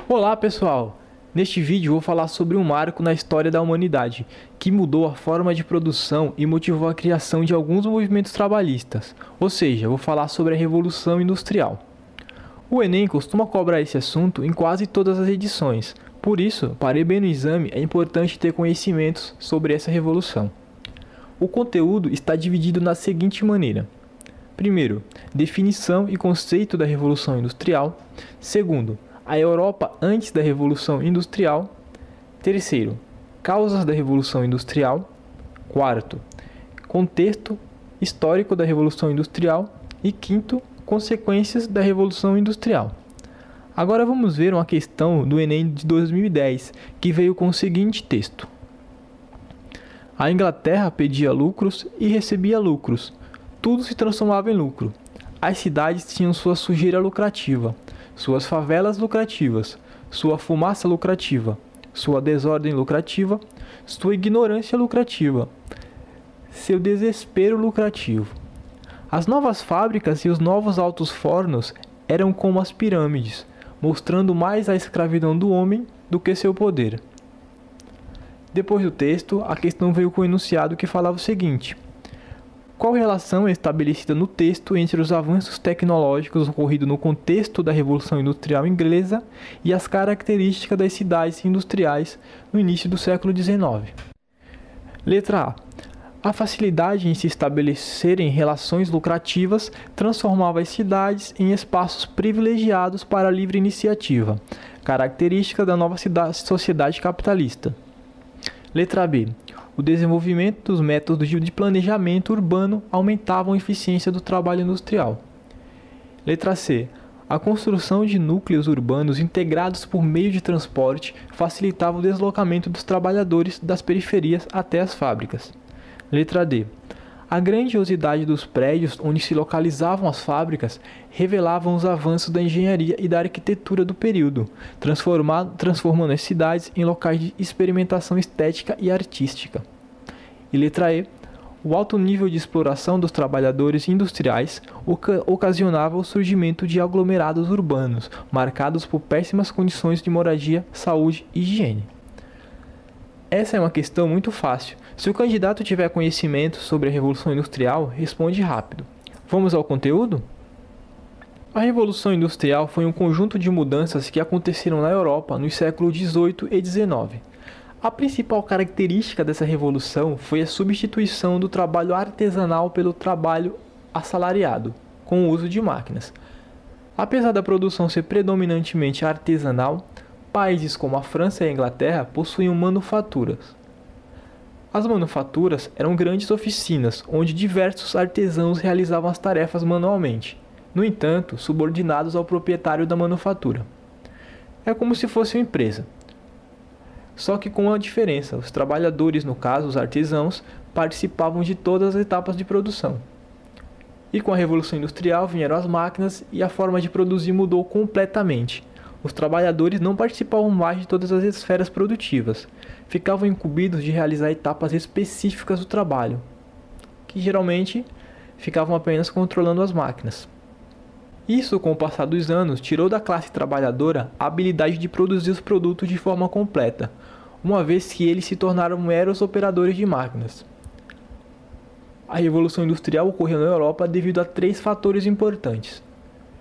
Olá pessoal! Neste vídeo vou falar sobre um marco na história da humanidade, que mudou a forma de produção e motivou a criação de alguns movimentos trabalhistas, ou seja, vou falar sobre a Revolução Industrial. O Enem costuma cobrar esse assunto em quase todas as edições, por isso, para ir bem no exame é importante ter conhecimentos sobre essa revolução. O conteúdo está dividido da seguinte maneira. Primeiro, definição e conceito da Revolução Industrial. Segundo, a Europa antes da Revolução Industrial. Terceiro, causas da Revolução Industrial. Quarto, contexto histórico da Revolução Industrial. E quinto, consequências da Revolução Industrial. Agora vamos ver uma questão do Enem de 2010, que veio com o seguinte texto. A Inglaterra pedia lucros e recebia lucros. Tudo se transformava em lucro. As cidades tinham sua sujeira lucrativa, suas favelas lucrativas, sua fumaça lucrativa, sua desordem lucrativa, sua ignorância lucrativa, seu desespero lucrativo. As novas fábricas e os novos altos fornos eram como as pirâmides, mostrando mais a escravidão do homem do que seu poder. Depois do texto, a questão veio com o enunciado que falava o seguinte: qual relação é estabelecida no texto entre os avanços tecnológicos ocorridos no contexto da Revolução Industrial Inglesa e as características das cidades industriais no início do século XIX? Letra A. A facilidade em se estabelecerem relações lucrativas transformava as cidades em espaços privilegiados para a livre iniciativa, característica da nova sociedade capitalista. Letra B. O desenvolvimento dos métodos de planejamento urbano aumentavam a eficiência do trabalho industrial. Letra C. A construção de núcleos urbanos integrados por meio de transporte facilitava o deslocamento dos trabalhadores das periferias até as fábricas. Letra D. A grandiosidade dos prédios onde se localizavam as fábricas revelavam os avanços da engenharia e da arquitetura do período, transformando as cidades em locais de experimentação estética e artística. E letra E. O alto nível de exploração dos trabalhadores industriais ocasionava o surgimento de aglomerados urbanos, marcados por péssimas condições de moradia, saúde e higiene. Essa é uma questão muito fácil. Se o candidato tiver conhecimento sobre a Revolução Industrial, responde rápido. Vamos ao conteúdo? A Revolução Industrial foi um conjunto de mudanças que aconteceram na Europa nos séculos XVIII e XIX. A principal característica dessa revolução foi a substituição do trabalho artesanal pelo trabalho assalariado, com o uso de máquinas. Apesar da produção ser predominantemente artesanal, países como a França e a Inglaterra possuíam manufaturas. As manufaturas eram grandes oficinas, onde diversos artesãos realizavam as tarefas manualmente, no entanto, subordinados ao proprietário da manufatura. É como se fosse uma empresa. Só que com uma diferença, os trabalhadores, no caso os artesãos, participavam de todas as etapas de produção. E com a Revolução Industrial vieram as máquinas e a forma de produzir mudou completamente. Os trabalhadores não participavam mais de todas as esferas produtivas, ficavam incumbidos de realizar etapas específicas do trabalho, que geralmente ficavam apenas controlando as máquinas. Isso, com o passar dos anos, tirou da classe trabalhadora a habilidade de produzir os produtos de forma completa, uma vez que eles se tornaram meros operadores de máquinas. A Revolução Industrial ocorreu na Europa devido a 3 fatores importantes.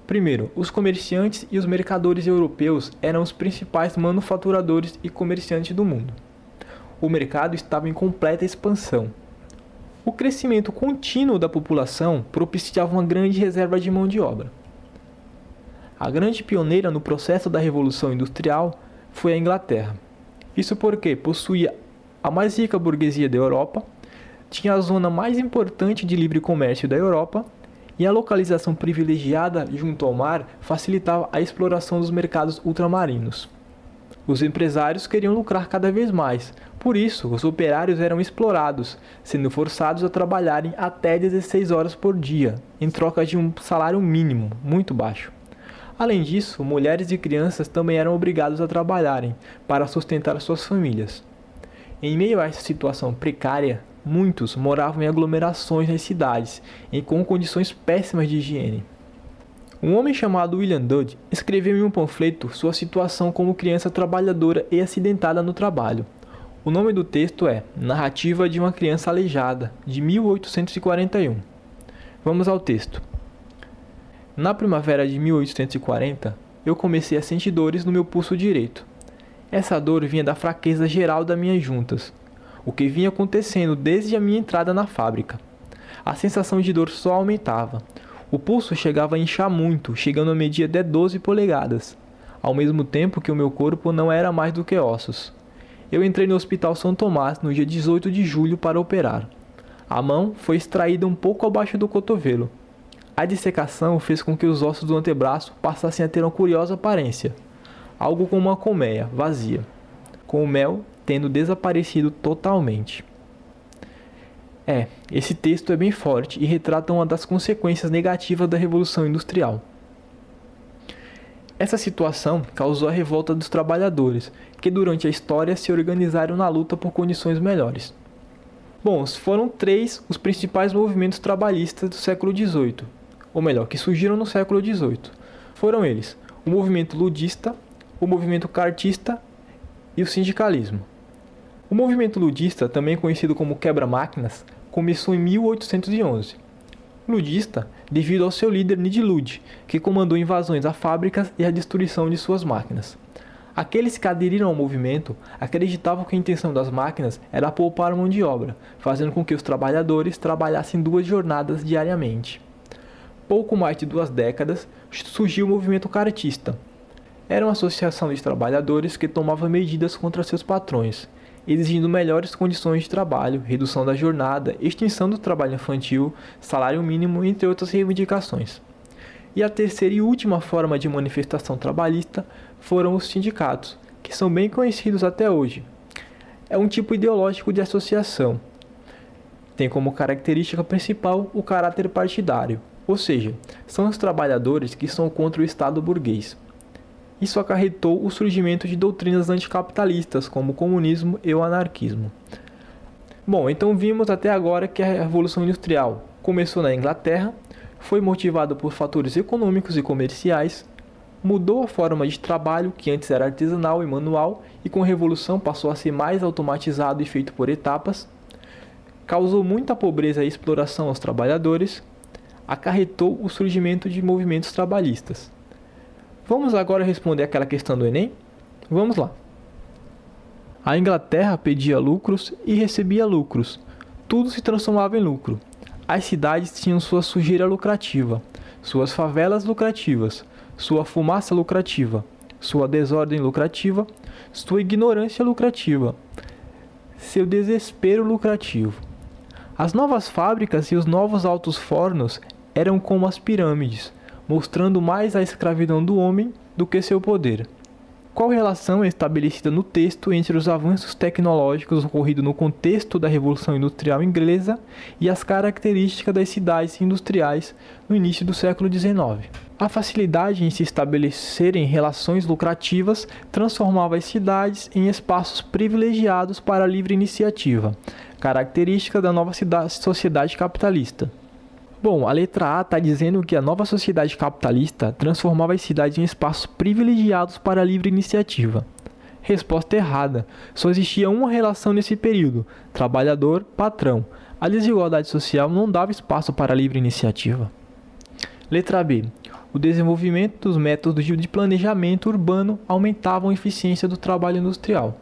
Primeiro, os comerciantes e os mercadores europeus eram os principais manufaturadores e comerciantes do mundo. O mercado estava em completa expansão. O crescimento contínuo da população propiciava uma grande reserva de mão de obra. A grande pioneira no processo da Revolução Industrial foi a Inglaterra. Isso porque possuía a mais rica burguesia da Europa, tinha a zona mais importante de livre comércio da Europa, e a localização privilegiada junto ao mar facilitava a exploração dos mercados ultramarinos. Os empresários queriam lucrar cada vez mais, por isso os operários eram explorados, sendo forçados a trabalharem até 16 horas por dia, em troca de um salário mínimo, muito baixo. Além disso, mulheres e crianças também eram obrigados a trabalharem para sustentar suas famílias. Em meio a essa situação precária, muitos moravam em aglomerações nas cidades, com condições péssimas de higiene. Um homem chamado William Dudley escreveu em um panfleto sua situação como criança trabalhadora e acidentada no trabalho. O nome do texto é Narrativa de uma Criança Aleijada, de 1841. Vamos ao texto. Na primavera de 1840, eu comecei a sentir dores no meu pulso direito. Essa dor vinha da fraqueza geral das minhas juntas, o que vinha acontecendo desde a minha entrada na fábrica. A sensação de dor só aumentava. O pulso chegava a inchar muito, chegando a medir até 12 polegadas, ao mesmo tempo que o meu corpo não era mais do que ossos. Eu entrei no Hospital São Tomás no dia 18 de julho para operar. A mão foi extraída um pouco abaixo do cotovelo. A dissecação fez com que os ossos do antebraço passassem a ter uma curiosa aparência, algo como uma colmeia vazia, com o mel tendo desaparecido totalmente. Esse texto é bem forte e retrata uma das consequências negativas da Revolução Industrial. Essa situação causou a revolta dos trabalhadores, que durante a história se organizaram na luta por condições melhores. Bom, foram 3 os principais movimentos trabalhistas do século XVIII, ou melhor, que surgiram no século XVIII. Foram eles: o movimento ludista, o movimento cartista e o sindicalismo. O movimento ludista, também conhecido como quebra-máquinas, começou em 1811. Ludista, devido ao seu líder Ned Ludd, que comandou invasões a fábricas e a destruição de suas máquinas. Aqueles que aderiram ao movimento acreditavam que a intenção das máquinas era poupar mão de obra, fazendo com que os trabalhadores trabalhassem 2 jornadas diariamente. Pouco mais de 2 décadas, surgiu o movimento cartista. Era uma associação de trabalhadores que tomava medidas contra seus patrões, exigindo melhores condições de trabalho, redução da jornada, extinção do trabalho infantil, salário mínimo, entre outras reivindicações. E a terceira e última forma de manifestação trabalhista foram os sindicatos, que são bem conhecidos até hoje. É um tipo ideológico de associação. Tem como característica principal o caráter partidário, ou seja, são os trabalhadores que são contra o Estado burguês. Isso acarretou o surgimento de doutrinas anticapitalistas, como o comunismo e o anarquismo. Bom, então vimos até agora que a Revolução Industrial começou na Inglaterra, foi motivada por fatores econômicos e comerciais, mudou a forma de trabalho, que antes era artesanal e manual, e com a Revolução passou a ser mais automatizado e feito por etapas, causou muita pobreza e exploração aos trabalhadores, acarretou o surgimento de movimentos trabalhistas. Vamos agora responder aquela questão do Enem? Vamos lá. A Inglaterra pedia lucros e recebia lucros. Tudo se transformava em lucro. As cidades tinham sua sujeira lucrativa, suas favelas lucrativas, sua fumaça lucrativa, sua desordem lucrativa, sua ignorância lucrativa, seu desespero lucrativo. As novas fábricas e os novos altos fornos eram como as pirâmides, mostrando mais a escravidão do homem do que seu poder. Qual relação é estabelecida no texto entre os avanços tecnológicos ocorridos no contexto da Revolução Industrial Inglesa e as características das cidades industriais no início do século XIX? A facilidade em se estabelecerem relações lucrativas transformava as cidades em espaços privilegiados para a livre iniciativa, característica da nova sociedade capitalista. Bom, a letra A está dizendo que a nova sociedade capitalista transformava as cidades em espaços privilegiados para a livre iniciativa. Resposta errada. Só existia uma relação nesse período: trabalhador-patrão. A desigualdade social não dava espaço para a livre iniciativa. Letra B. O desenvolvimento dos métodos de planejamento urbano aumentavam a eficiência do trabalho industrial.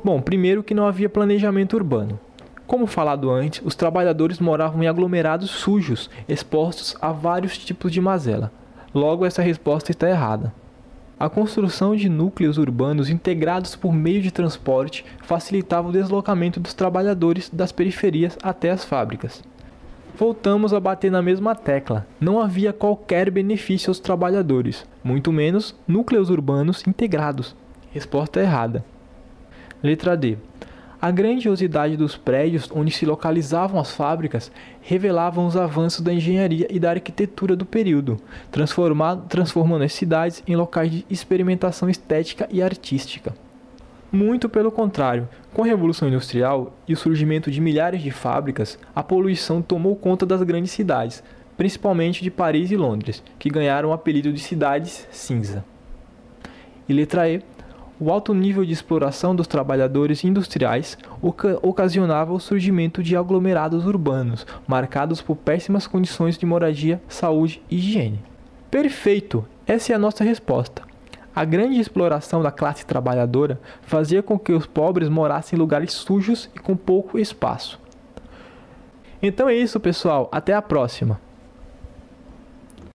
Bom, primeiro que não havia planejamento urbano. Como falado antes, os trabalhadores moravam em aglomerados sujos, expostos a vários tipos de mazela. Logo, essa resposta está errada. A construção de núcleos urbanos integrados por meio de transporte facilitava o deslocamento dos trabalhadores das periferias até as fábricas. Voltamos a bater na mesma tecla. Não havia qualquer benefício aos trabalhadores, muito menos núcleos urbanos integrados. Resposta errada. Letra D. A grandiosidade dos prédios onde se localizavam as fábricas revelavam os avanços da engenharia e da arquitetura do período, transformando as cidades em locais de experimentação estética e artística. Muito pelo contrário, com a Revolução Industrial e o surgimento de milhares de fábricas, a poluição tomou conta das grandes cidades, principalmente de Paris e Londres, que ganharam o apelido de cidades cinza. E letra E. O alto nível de exploração dos trabalhadores industriais ocasionava o surgimento de aglomerados urbanos, marcados por péssimas condições de moradia, saúde e higiene. Perfeito! Essa é a nossa resposta. A grande exploração da classe trabalhadora fazia com que os pobres morassem em lugares sujos e com pouco espaço. Então é isso, pessoal. Até a próxima!